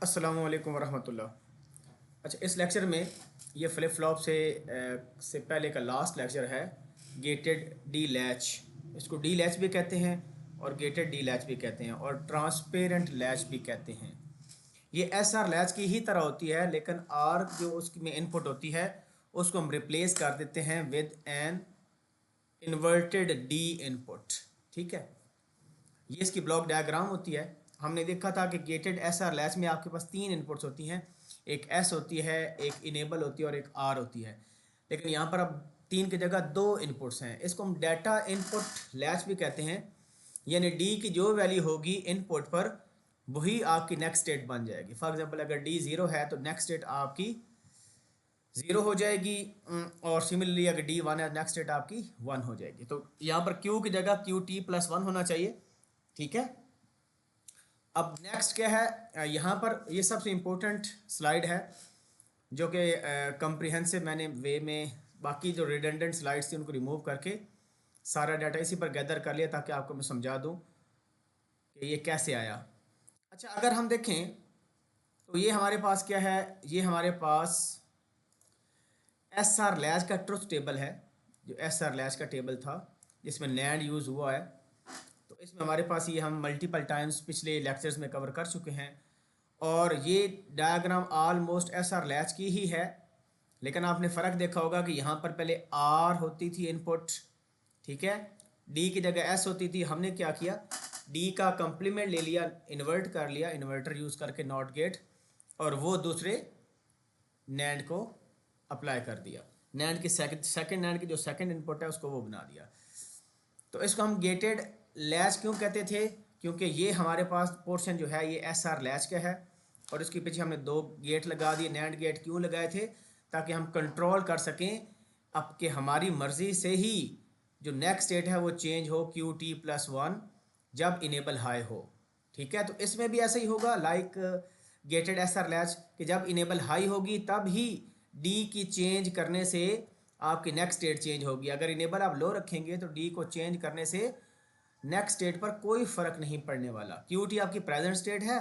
अस्सलामु अलैकुम वरहमतुल्लाह। अच्छा, इस लेक्चर में ये फ्लिप फ्लॉप से पहले का लास्ट लेक्चर है। गेटेड डी लैच, इसको डी लैच भी कहते हैं और गेटेड डी लैच भी कहते हैं और ट्रांसपेरेंट लैच भी कहते हैं। ये एस आर लैच की ही तरह होती है, लेकिन आर जो उसमें इनपुट होती है उसको हम रिप्लेस कर देते हैं with an inverted D input. ठीक है, ये इसकी ब्लॉक डायग्राम होती है। हमने देखा था कि गेटेड एस आर लैच में आपके पास तीन इनपुट्स होती हैं, एक एस होती है, एक इनेबल होती है और एक आर होती है। लेकिन यहाँ पर अब तीन की जगह दो इनपुट्स हैं। इसको हम डाटा इनपुट लैच भी कहते हैं, यानी डी की जो वैल्यू होगी इनपुट पर वही आपकी नेक्स्ट स्टेट बन जाएगी। फॉर एग्जांपल अगर डी ज़ीरो है तो नेक्स्ट स्टेट आपकी ज़ीरो हो जाएगी, और सिमिलरली अगर डी वन है नेक्स्ट स्टेट आपकी वन हो जाएगी। तो यहाँ पर क्यू की जगह क्यू टी प्लस वन होना चाहिए। ठीक है, अब नेक्स्ट क्या है, यहाँ पर ये सबसे इम्पोर्टेंट स्लाइड है जो कि कंप्रिहेंसिव मैंने वे में बाकी जो रिडंडेंट स्लाइड्स थी उनको रिमूव करके सारा डाटा इसी पर गैदर कर लिया ताकि आपको मैं समझा दूँ कि ये कैसे आया। अच्छा, अगर हम देखें तो ये हमारे पास क्या है, ये हमारे पास एस आर लैच का ट्रुथ टेबल है। जो एस आर लैच का टेबल था जिसमें नैंड यूज़ हुआ है, तो इसमें हमारे पास ये हम मल्टीपल टाइम्स पिछले लेक्चर्स में कवर कर चुके हैं और ये diagram almost S R latch की ही है। लेकिन आपने फ़र्क देखा होगा कि यहाँ पर पहले आर होती थी इनपुट, ठीक है, डी की जगह एस होती थी। हमने क्या किया, डी का कंप्लीमेंट ले लिया, इन्वर्ट कर लिया, इन्वर्टर यूज़ करके नॉट गेट, और वो दूसरे नैंड को अप्लाई कर दिया। नैंड की सेकंड नैंड की जो सेकंड इनपुट है उसको वो बना दिया। तो इसको हम गेटेड लैच क्यों कहते थे, क्योंकि ये हमारे पास पोर्शन जो है ये एस आर लैच का है और इसके पीछे हमने दो गेट लगा दिए। नैंड गेट क्यों लगाए थे, ताकि हम कंट्रोल कर सकें अब कि हमारी मर्ज़ी से ही जो नेक्स्ट स्टेट है वो चेंज हो क्यू टी प्लस वन जब इनेबल हाई हो। ठीक है, तो इसमें भी ऐसा ही होगा like gated S R latch कि जब इनेबल हाई होगी तब ही डी की चेंज करने से आपकी नेक्स्ट स्टेट चेंज होगी। अगर इनेबल आप लो रखेंगे तो डी को चेंज करने से नेक्स्ट स्टेट पर कोई फ़र्क नहीं पड़ने वाला। क्यू टी आपकी प्रेजेंट स्टेट है,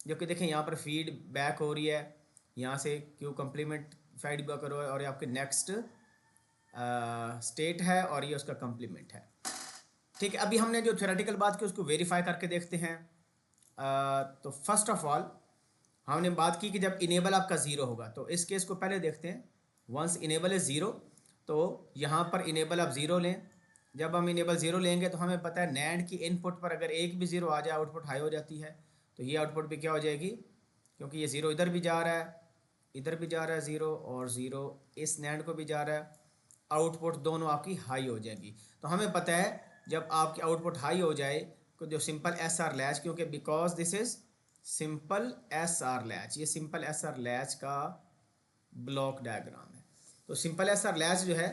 जो कि देखें यहाँ पर फीड बैक हो रही है, यहाँ से क्यू कम्प्लीमेंट फीड बैक हो रहा है और ये आपके नेक्स्ट स्टेट है और ये उसका कम्प्लीमेंट है। ठीक है, अभी हमने जो थ्योरेटिकल बात की उसको वेरीफाई करके देखते हैं। तो फर्स्ट ऑफ ऑल हमने बात की कि जब इनेबल आपका ज़ीरो होगा, तो इस केस को पहले देखते हैं। वंस इनेबल इज़ ज़ीरो, तो यहाँ पर इनेबल आप ज़ीरो लें। जब हम इनेबल ज़ीरो लेंगे तो हमें पता है नैंड की इनपुट पर अगर एक भी ज़ीरो आ जाए आउटपुट हाई हो जाती है। तो ये आउटपुट भी क्या हो जाएगी, क्योंकि ये ज़ीरो इधर भी जा रहा है, इधर भी जा रहा है ज़ीरो, और ज़ीरो इस नैंड को भी जा रहा है, आउटपुट दोनों आपकी हाई हो जाएगी। तो हमें पता है जब आपकी आउटपुट हाई हो जाए तो जो सिंपल एस आर लैच, क्योंकि because this is simple S R latch, ये सिंपल एस आर लैच का ब्लॉक डायग्राम है। तो सिंपल एस आर लैच जो है,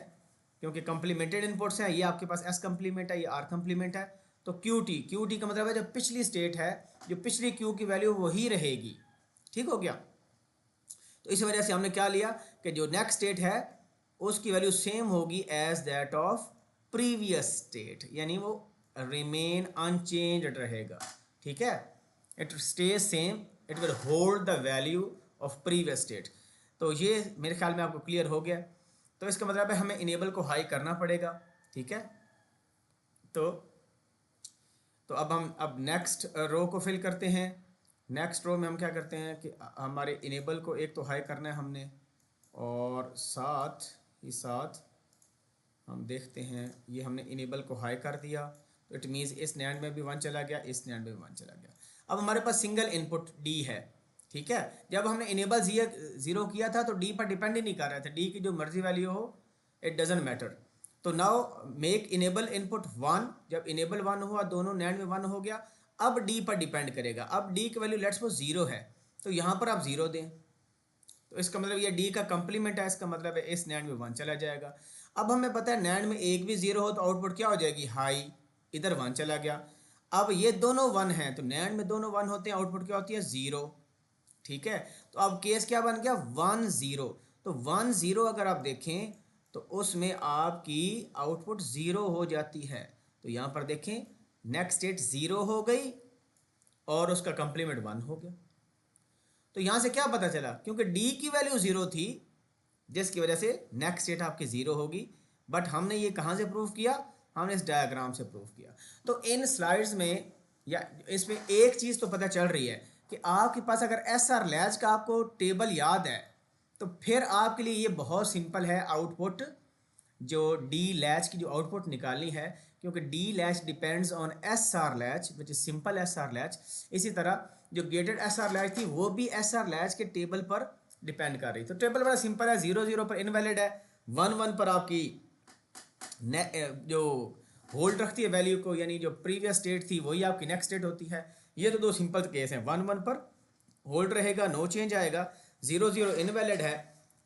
क्योंकि कम्प्लीमेंटेड इनपुट्स हैं, ये आपके पास एस कम्प्लीमेंट है, ये आर कम्प्लीमेंट है, तो क्यू टी का मतलब है जो पिछली स्टेट है, जो पिछली क्यू की वैल्यू वही रहेगी। ठीक हो गया, तो इस वजह से हमने क्या लिया कि जो नेक्स्ट स्टेट है उसकी वैल्यू सेम होगी as that of previous state, यानी वो रिमेन अनचेंज्ड रहेगा। ठीक है, it stay same, it will hold the value of previous state. तो ये मेरे ख्याल में आपको क्लियर हो गया। तो इसका मतलब है हमें इनेबल को हाई करना पड़ेगा। ठीक है, तो अब हम नेक्स्ट रो को फिल करते हैं। नेक्स्ट रो में हम क्या करते हैं कि हमारे इनेबल को एक तो हाई करना है हमने, और साथ ही साथ हम देखते हैं ये हमने इनेबल को हाई कर दिया, तो इट मीन्स इस नैंड में भी वन चला गया, इस नैंड में भी वन चला गया। अब हमारे पास सिंगल इनपुट डी है। ठीक है, जब हमने इनेबल ज़ीरो किया था तो डी पर डिपेंड ही नहीं कर रहे थे, डी की जो मर्जी वैल्यू हो इट डजेंट मैटर। तो now make enable input one, जब इनेबल वन हुआ दोनों नैंड में वन हो गया, अब डी पर डिपेंड करेगा। अब डी की वैल्यू लेट्स सपोज ज़ीरो है, तो यहाँ पर आप ज़ीरो दें, तो इसका मतलब ये डी का कंप्लीमेंट है, इसका मतलब है इस नैंड में वन चला जाएगा। अब हमें पता है नैंड में एक भी ज़ीरो हो तो आउटपुट क्या हो जाएगी, हाई, इधर वन चला गया। अब ये दोनों वन हैं तो नैंड में दोनों वन होते हैं, आउटपुट क्या होती है, ज़ीरो। ठीक है, तो अब केस क्या बन गया, वन ज़ीरो। तो वन ज़ीरो अगर आप देखें तो उसमें आपकी आउटपुट ज़ीरो हो जाती है। तो यहाँ पर देखें नेक्स्ट स्टेट ज़ीरो हो गई और उसका कंप्लीमेंट वन हो गया। तो यहाँ से क्या पता चला, क्योंकि डी की वैल्यू ज़ीरो थी जिसकी वजह से नेक्स्ट स्टेट आपकी ज़ीरो होगी। बट हमने ये कहाँ से प्रूव किया, हमने इस डायग्राम से प्रूव किया। तो इन स्लाइड्स में या इसमें एक चीज़ तो पता चल रही है कि आपके पास अगर एस आर लैच का आपको टेबल याद है तो फिर आपके लिए ये बहुत सिंपल है आउटपुट, जो डी लैच की जो आउटपुट निकालनी है, क्योंकि D latch depends on S R latch which is simple S R latch. इसी तरह जो गेटेड एस आर लैच थी वो भी एस आर लैच के टेबल पर डिपेंड कर रही। तो टेबल बड़ा सिंपल है, 0 0 पर इनवैलिड है, 1 1 पर आपकी जो होल्ड रखती है वैल्यू को, यानी जो प्रीवियस स्टेट थी वही आपकी नेक्स्ट स्टेट होती है। ये तो दो सिंपल केस हैं, 1 1 पर होल्ड रहेगा, नो चेंज आएगा, 0 0 इनवैलिड है।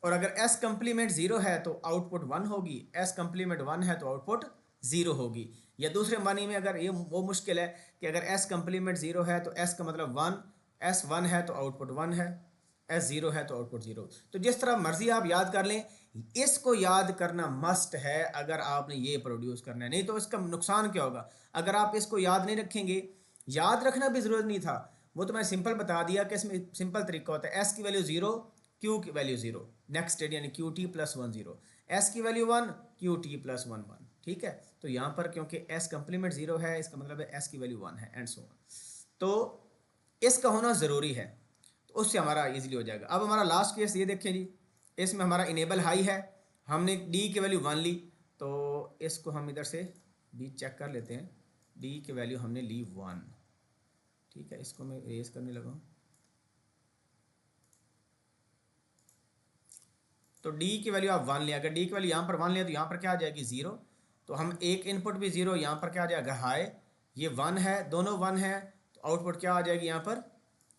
और अगर एस कंप्लीमेंट 0 है तो आउटपुट 1 होगी, एस कंप्लीमेंट 1 है तो आउटपुट 0 होगी। या दूसरे मानी में अगर ये वो मुश्किल है कि अगर एस कंप्लीमेंट 0 है तो एस का मतलब 1, एस 1 है तो आउटपुट 1 है, एस 0 है तो आउटपुट 0। तो जिस तरह मर्जी आप याद कर लें, इसको याद करना मस्ट है अगर आपने ये प्रोड्यूस करना है। नहीं तो इसका नुकसान क्या होगा, अगर आप इसको याद नहीं रखेंगे, याद रखना भी ज़रूरत नहीं था, वो तो मैं सिंपल बता दिया कि इसमें सिंपल तरीका होता है, एस की वैल्यू 0, क्यू की वैल्यू 0, नेक्स्ट स्टेट यानी क्यू टी प्लस 1 0, एस की वैल्यू 1, क्यू टी प्लस 1 1। ठीक है, तो यहाँ पर क्योंकि एस कंप्लीमेंट 0 है, इसका मतलब है एस की वैल्यू 1 है, एंड सो ऑन। तो इसका होना ज़रूरी है, तो उससे हमारा इजीली हो जाएगा। अब हमारा लास्ट केस ये देखें जी, इसमें हमारा इनेबल हाई है, हमने डी की वैल्यू 1 ली, तो इसको हम इधर से भी चेक कर लेते हैं, डी की वैल्यू हमने ली 1। ठीक है, इसको मैं इरेज करने लगा हूँ। तो डी की वैल्यू आप 1 लिया, अगर डी की वैल्यू यहाँ पर 1 लिया तो यहाँ पर क्या आ जाएगी 0। तो हम एक इनपुट भी 0, यहाँ पर क्या आ जाएगा हाई, ये 1 है, दोनों 1 है, तो आउटपुट क्या आ जाएगी यहाँ पर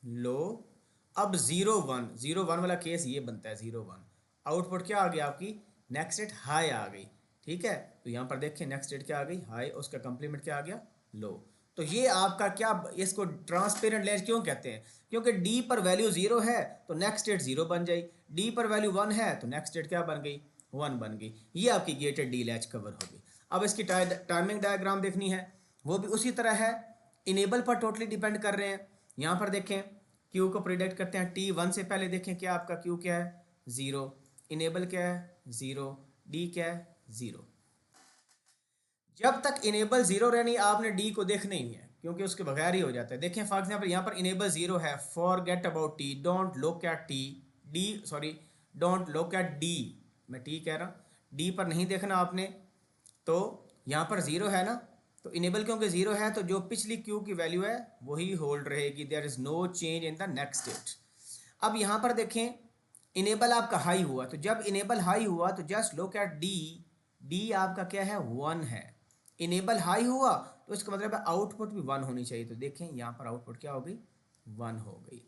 लो। अब 0 1 0 1 वाला केस ये बनता है 0 1, आउटपुट क्या आ गया आपकी नेक्स्ट स्टेट हाई आ गई। ठीक है, तो यहाँ पर देखिए नेक्स्ट स्टेट क्या आ गई हाई, उसका कंप्लीमेंट क्या आ गया लो। तो ये आपका क्या, इसको ट्रांसपेरेंट लेंस क्यों कहते हैं, क्योंकि डी पर वैल्यू 0 है तो नेक्स्ट स्टेट 0 बन जाएगी, डी पर वैल्यू 1 है तो नेक्स्ट स्टेट क्या बन गई 1 बन गई। ये आपकी गेटेड डी लैच कवर होगी। अब इसकी टाइमिंग डायग्राम देखनी है, वो भी उसी तरह है, इनेबल पर टोटली डिपेंड कर रहे हैं। यहाँ पर देखें क्यू को प्रिडिक्ट करते हैं T1 से पहले, देखें क्या आपका क्यू क्या है 0, इनेबल क्या है 0, डी क्या है 0। जब तक इनेबल 0 रहनी आपने डी को देखना ही है, क्योंकि उसके बगैर ही हो जाता है। देखें फॉर एग्जाम्पल यहाँ पर इनेबल 0 है, forget about T, don't look at T, D sorry don't look at D, मैं टी कह रहा हूँ, डी पर नहीं देखना आपने। तो यहाँ पर 0 है ना, तो इनेबल क्योंकि 0 है तो जो पिछली क्यू की वैल्यू है वही होल्ड रहेगी, there is no change in the next state. अब यहाँ पर देखें इनेबल आपका हाई हुआ, तो जब इनेबल हाई हुआ तो just look at D, D आपका क्या है 1 है, इनेबल हाई हुआ तो इसका मतलब है आउटपुट भी 1 होनी चाहिए। तो देखें यहाँ पर आउटपुट क्या हो गई 1 हो गई।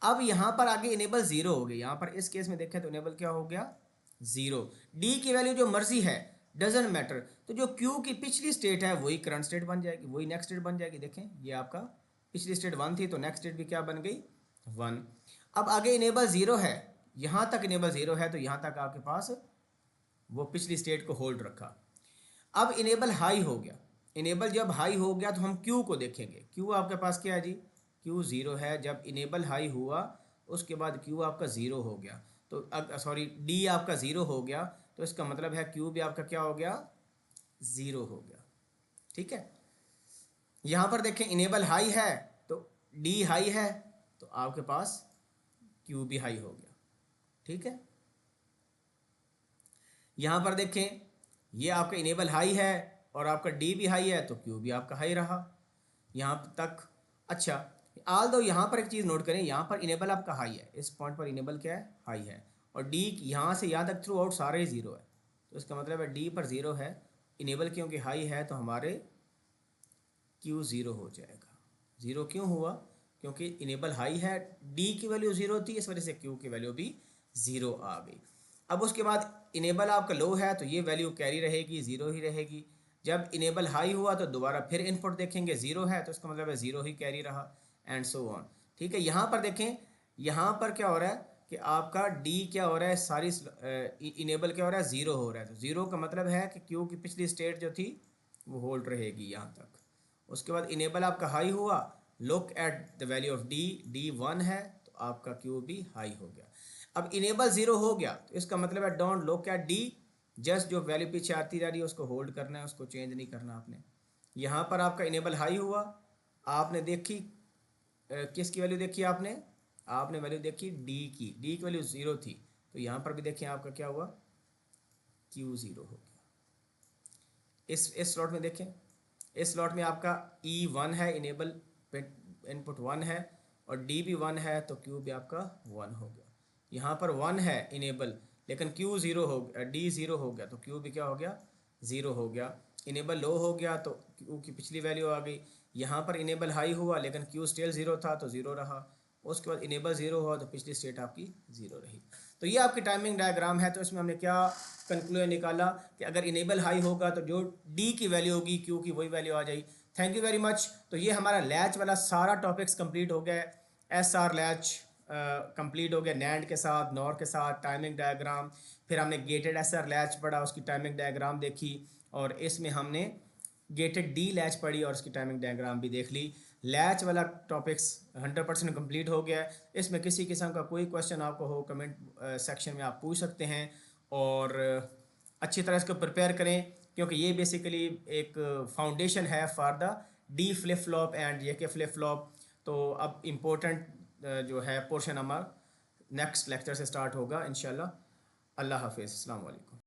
अब यहाँ पर आगे इनेबल 0 हो गई, यहाँ पर इस केस में देखें तो इनेबल क्या हो गया 0, डी की वैल्यू जो मर्जी है डजेंट मैटर, तो जो क्यू की पिछली स्टेट है वही करंट स्टेट बन जाएगी, वही नेक्स्ट स्टेट बन जाएगी। देखें ये आपका पिछली स्टेट 1 थी तो नेक्स्ट स्टेट भी क्या बन गई 1। अब आगे इनेबल 0 है, यहाँ तक इनेबल 0 है तो यहाँ तक आपके पास वो पिछली स्टेट को होल्ड रखा। अब इनेबल हाई हो गया, इनेबल जब हाई हो गया तो हम क्यू को देखेंगे, क्यू आपके पास क्या है जी क्यू 0 है, जब इनेबल हाई हुआ उसके बाद क्यू आपका 0 हो गया, तो सॉरी डी आपका 0 हो गया, तो इसका मतलब है क्यू भी आपका क्या हो गया 0 हो गया। ठीक है, यहाँ पर देखें इनेबल हाई है तो डी हाई है तो आपके पास क्यू भी हाई हो गया। ठीक है, यहाँ पर देखें ये आपका इनेबल हाई है और आपका डी भी हाई है तो क्यू भी आपका हाई रहा यहाँ तक। अच्छा आल दो यहाँ पर एक चीज़ नोट करें, यहाँ पर इनेबल आपका हाई है, इस पॉइंट पर इनेबल क्या है हाई है, और डी यहाँ से यहाँ तक थ्रू आउट सारे 0 है, तो इसका मतलब है डी पर 0 है, इनेबल क्योंकि हाई है तो हमारे क्यू 0 हो जाएगा। 0 क्यों हुआ, क्योंकि इनेबल हाई है, डी की वैल्यू 0 थी, इस वजह से क्यू की वैल्यू भी 0 आ गई। अब उसके बाद इनेबल आपका लो है तो ये वैल्यू कैरी रहेगी 0 ही रहेगी। जब इनेबल हाई हुआ तो दोबारा फिर इनपुट देखेंगे 0 है तो इसका मतलब है 0 ही कैरी रहा, एंड सो ऑन। ठीक है, यहाँ पर देखें यहाँ पर क्या हो रहा है कि आपका डी क्या हो रहा है, सारी इनेबल क्या हो रहा है 0 हो रहा है, तो 0 का मतलब है कि क्यू की पिछली स्टेट जो थी वो होल्ड रहेगी यहाँ तक। उसके बाद इनेबल आपका हाई हुआ, look at the value of D, D 1 है तो आपका क्यू भी हाई हो गया। अब इनेबल 0 हो गया तो इसका मतलब है don't look at D, just जो वैल्यू पीछे आती जा रही है उसको होल्ड करना है, उसको चेंज नहीं करना आपने। यहाँ पर आपका इनेबल हाई हुआ, आपने देखी किसकी वैल्यू देखी आपने, आपने वैल्यू देखी डी की वैल्यू 0 थी, तो यहाँ पर भी देखिए आपका क्या हुआ, क्यू 0 हो गया। इस स्लॉट में देखें, इस स्लॉट में आपका E1 है, इनेबल इनपुट 1 है, और डी भी 1 है, तो क्यू भी आपका 1 हो गया। यहाँ पर 1 है इनेबल, लेकिन क्यू 0 हो गया, डी 0 हो गया, तो क्यू भी क्या हो गया, 0 हो गया। इनेबल लो हो गया तो क्यू की पिछली वैल्यू आ गई। यहाँ पर इनेबल हाई हुआ लेकिन क्यू स्टिल 0 था तो 0 रहा। उसके बाद इनेबल 0 हुआ तो पिछली स्टेट आपकी 0 रही। तो ये आपकी टाइमिंग डायग्राम है। तो इसमें हमने क्या कंक्लूजन निकाला कि अगर इनेबल हाई होगा तो जो डी की वैल्यू होगी क्यू की वही वैल्यू आ जाएगी। Thank you very much. तो ये हमारा लैच वाला सारा टॉपिक्स कंप्लीट हो गया। एस आर लैच कंप्लीट हो गया, नैंड के साथ, नॉर के साथ, टाइमिंग डायग्राम। फिर हमने गेटेड एस आर लैच पढ़ा, उसकी टाइमिंग डायग्राम देखी, और इसमें हमने गेटेड डी लैच पढ़ी और उसकी टाइमिंग डायग्राम भी देख ली। लैच वाला टॉपिक्स 100% कंप्लीट हो गया है। इसमें किसी किस्म का कोई क्वेश्चन आपको हो कमेंट सेक्शन में आप पूछ सकते हैं, और अच्छी तरह इसको प्रिपेयर करें, क्योंकि ये बेसिकली एक फाउंडेशन है for the D flip flop and J K flip flop. तो अब इम्पोर्टेंट जो है पोर्शन हमारा नेक्स्ट लेक्चर से स्टार्ट होगा इंशाल्लाह। अल्लाह हाफिज़, अस्सलाम वालेकुम।